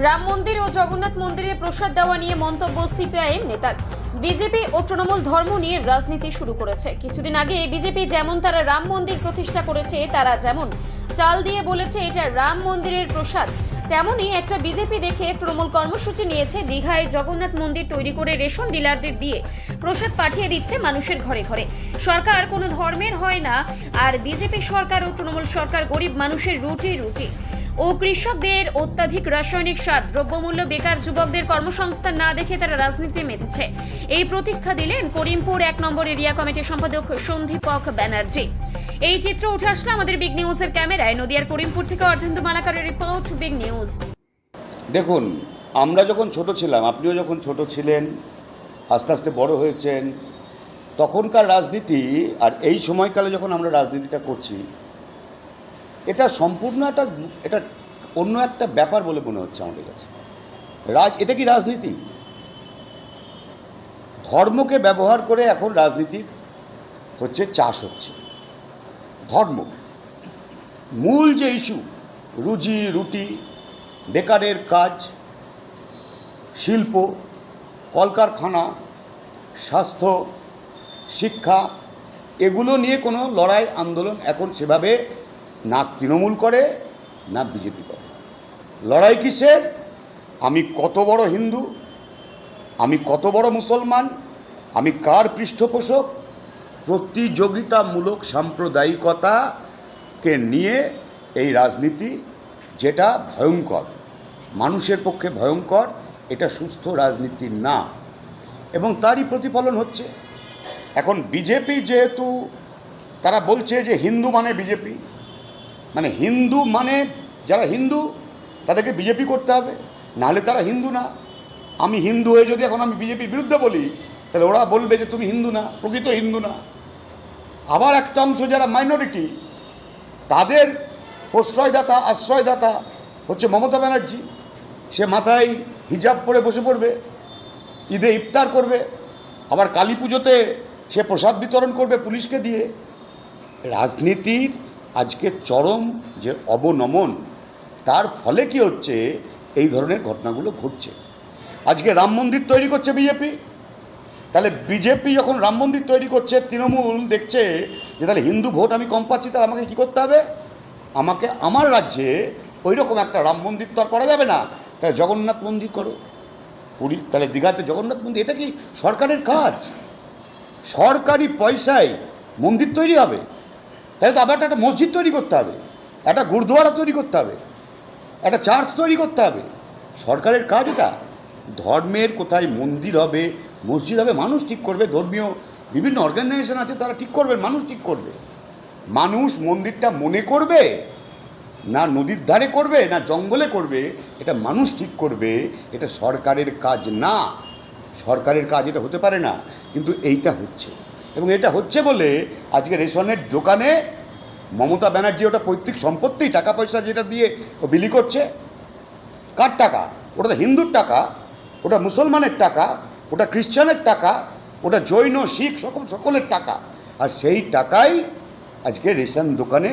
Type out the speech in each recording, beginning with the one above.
রাম মন্দির ও জগন্নাথ মন্দিরে প্রসাদ দেওয়া নিয়ে মন্তব্য সিপিআইএম নেতার। বিজেপি ও তৃণমূল ধর্ম নিয়ে রাজনীতি শুরু করেছে। কিছুদিন আগে বিজেপি যেমন তারা রাম মন্দির প্রতিষ্ঠা করেছে, তারা যেমন চাল দিয়ে বলেছে এটা রাম মন্দিরের প্রসাদ, তেমনি একটা বিজেপি দেখে তৃণমূল কর্মসূচি নিয়েছে দীঘায় জগন্নাথ মন্দির তৈরি করে রেশন ডিলারদের দিয়ে প্রসাদ পাঠিয়ে দিচ্ছে মানুষের ঘরে ঘরে। সরকার কোনো ধর্মের হয় না, আর বিজেপি সরকার ও তৃণমূল সরকার গরিব মানুষের রুটি রুটি ও কৃষকদের অত্যাধিক রাসায়নিক সার, দ্রব্যমূল্য, বেকার যুবকদের কর্মসংস্থান না দেখে তারা রাজনীতিতে মেতেছে। এই প্রতীক্ষা দিলেন করিমপুর 1 নম্বর এরিয়া কমিটির সম্পাদক সন্দীপক ব্যানার্জি। এই চিত্র উঠে আসলো আমাদের বিগ নিউজের ক্যামেরায়। নদিয়ার করিমপুর থেকে অর্ধেন্দু মালাকারের রিপোর্ট, বিগ নিউজ। দেখুন, আমরা যখন ছোট ছিলাম, আপনিও যখন ছোট ছিলেন, আস্তে আস্তে বড় হয়েছেন, তখনকার রাজনীতি আর এই সময়কালে যখন আমরা রাজনীতিটা করছি, এটা সম্পূর্ণ এটা অন্য একটা ব্যাপার বলে মনে হচ্ছে আমাদের কাছে। এটা কি রাজনীতি? ধর্মকে ব্যবহার করে এখন রাজনীতির চাষ হচ্ছে। ধর্ম মূল যে ইস্যু, রুজি রুটি, বেকারের কাজ, শিল্প, কলকারখানা, স্বাস্থ্য, শিক্ষা, এগুলো নিয়ে কোনো লড়াই আন্দোলন এখন সেভাবে না তৃণমূল করে না বিজেপি করে। লড়াই কিসের? আমি কত বড় হিন্দু, আমি কত বড় মুসলমান, আমি কার পৃষ্ঠপোষক, প্রতিযোগিতামূলক সাম্প্রদায়িকতাকে নিয়ে এই রাজনীতি, যেটা ভয়ঙ্কর, মানুষের পক্ষে ভয়ঙ্কর, এটা সুস্থ রাজনীতি না, এবং তারই প্রতিফলন হচ্ছে। এখন বিজেপি যেহেতু তারা বলছে যে হিন্দু মানে বিজেপি, মানে হিন্দু মানে যারা হিন্দু তাদেরকে বিজেপি করতে হবে, নাহলে তারা হিন্দু না। আমি হিন্দু হয়ে যদি এখন আমি বিজেপির বিরুদ্ধে বলি, তাহলে ওরা বলবে যে তুমি হিন্দু না, প্রকৃত হিন্দু না। আবার একটা অংশ যারা মাইনরিটি, তাদের প্রশ্রয়দাতা, আশ্রয়দাতা হচ্ছে মমতা ব্যানার্জি। সে মাথায় হিজাব পরে বসে পড়বে, ঈদে ইফতার করবে, আবার কালী পুজোতে সে প্রসাদ বিতরণ করবে পুলিশকে দিয়ে। রাজনীতির আজকে চরম যে অবনমন, তার ফলে কি হচ্ছে, এই ধরনের ঘটনাগুলো ঘটছে। আজকে রাম মন্দির তৈরি করছে বিজেপি, তাহলে বিজেপি যখন রাম মন্দির তৈরি করছে, তৃণমূল দেখছে যে তাহলে হিন্দু ভোট আমি কম পাচ্ছি, তাহলে আমাকে কী করতে হবে? আমাকে আমার রাজ্যে ওই রকম একটা রাম মন্দির তো আর করা যাবে না, তাহলে জগন্নাথ মন্দির করো। পুরী, তাহলে দীঘাতে জগন্নাথ মন্দির, এটা কি সরকারের কাজ? সরকারি পয়সায় মন্দির তৈরি হবে? তাহলে তো আবার একটা মসজিদ তৈরি করতে হবে, একটা গুরুদুয়ারা তৈরি করতে হবে, একটা চার্চ তৈরি করতে হবে। সরকারের কাজ এটা? ধর্মের কোথায় মন্দির হবে, মসজিদ হবে, মানুষ ঠিক করবে। ধর্মীয় বিভিন্ন অর্গানাইজেশন আছে, তারা ঠিক করবে, মানুষ ঠিক করবে। মানুষ মন্দিরটা মনে করবে, না নদীর ধারে করবে, না জঙ্গলে করবে, এটা মানুষ ঠিক করবে। এটা সরকারের কাজ না, সরকারের কাজ এটা হতে পারে না। কিন্তু এইটা হচ্ছে, এবং এটা হচ্ছে বলে আজকে রেশনের দোকানে মমতা ব্যানার্জি ওটা পৈতৃক সম্পত্তি, টাকা পয়সা যেটা দিয়ে ও বিলি করছে, কার টাকা? ওটা তো হিন্দুর টাকা, ওটা মুসলমানের টাকা, ওটা খ্রিশ্চানের টাকা, ওটা জৈন, শিখ, সকলের টাকা। আর সেই টাকাই আজকে রেশন দোকানে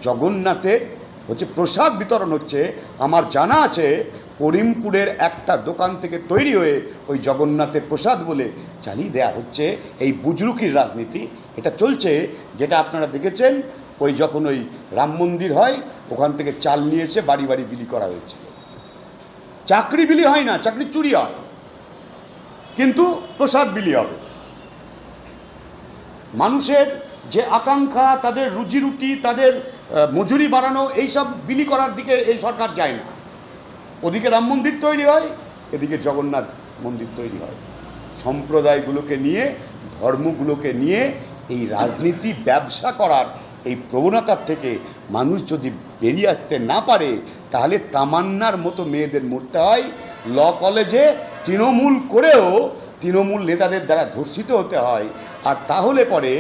জগন্নাথের প্রসাদ বিতরণ হচ্ছে। আমার জানা আছে করিমপুরের একটা দোকান থেকে তৈরি হয়ে ওই জগন্নাথের প্রসাদ বলে চালিয়ে দেয়া হচ্ছে। এই বুজরুকির রাজনীতি এটা চলছে, যেটা আপনারা দেখেছেন ওই যখন ওই রাম মন্দির হয়, ওখান থেকে চাল নিয়ে এসে বাড়ি বাড়ি বিলি করা হয়েছিল। চাকরি বিলি হয় না, চাকরি চুরি হয়, কিন্তু প্রসাদ বিলি হবে। মানুষের যে আকাঙ্ক্ষা, তাদের রুজি রুটি, তাদের মজুরি বাড়ানো, এইসব বিলি করার দিকে এই সরকার যায় না। ওদিকে রাম মন্দির তৈরি হয়, এদিকে জগন্নাথ মন্দির তৈরি হয়। সম্প্রদায়গুলোকে নিয়ে, ধর্মগুলোকে নিয়ে এই রাজনীতি ব্যবসা করার এই প্রবণতার থেকে মানুষ যদি বেরিয়ে আসতে না পারে, তাহলে তামান্নার মতো মেয়েদের মরতে হয়। ল কলেজে তৃণমূল করেও তৃণমূল নেতাদের দ্বারা ধর্ষিত হতে হয়। আর তাহলে পরে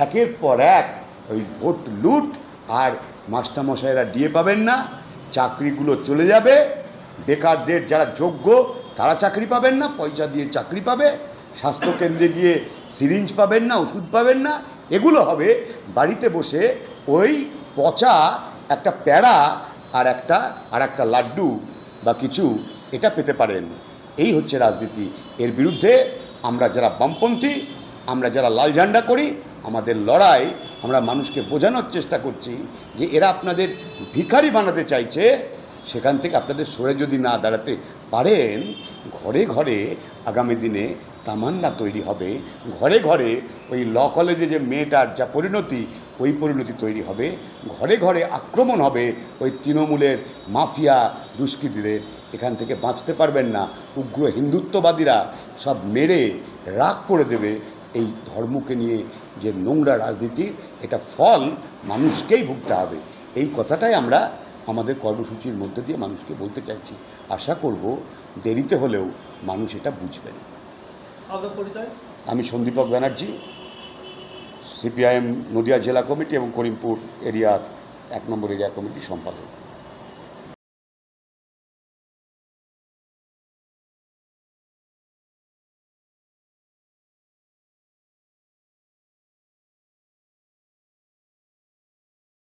একের পর এক ওই ভোট লুট, আর মাস্টারমশাইরা ডিএ পাবেন না, চাকরিগুলো চলে যাবে, বেকারদের যারা যোগ্য তারা চাকরি পাবেন না, পয়সা দিয়ে চাকরি পাবে, স্বাস্থ্যকেন্দ্রে গিয়ে সিরিঞ্জ পাবেন না, ওষুধ পাবেন না। এগুলো হবে বাড়িতে বসে ওই পচা একটা প্যাড়া আর একটা লাড্ডু বা কিছু এটা পেতে পারেন। এই হচ্ছে রাজনীতি। এর বিরুদ্ধে আমরা যারা বামপন্থী, আমরা যারা লাল ঝান্ডা করি, আমাদের লড়াই, আমরা মানুষকে বোঝানোর চেষ্টা করছি যে এরা আপনাদের ভিখারি বানাতে চাইছে। সেখান থেকে আপনাদের সরে যদি না দাঁড়াতে পারেন, ঘরে ঘরে আগামী দিনে তামান্না তৈরি হবে, ঘরে ঘরে ওই ল কলেজে যে মেয়েটার যা পরিণতি, ওই পরিণতি তৈরি হবে, ঘরে ঘরে আক্রমণ হবে ওই তৃণমূলের মাফিয়া দুষ্কৃতীদের। এখান থেকে বাঁচতে পারবেন না। উগ্র হিন্দুত্ববাদীরা সব মেরে রাগ করে দেবে। এই ধর্মকে নিয়ে যে নোংরা রাজনীতির, এটা ফল মানুষকেই ভুগতে হবে। এই কথাটাই আমরা আমাদের কর্মসূচির মধ্যে দিয়ে মানুষকে বলতে চাইছি। আশা করব দেরিতে হলেও মানুষ এটা বুঝবেন। আমি সন্দীপক ব্যানার্জি, সিপিআইএম নদিয়া জেলা কমিটি এবং করিমপুর এরিয়ার 1 নম্বর এরিয়া কমিটির সম্পাদক।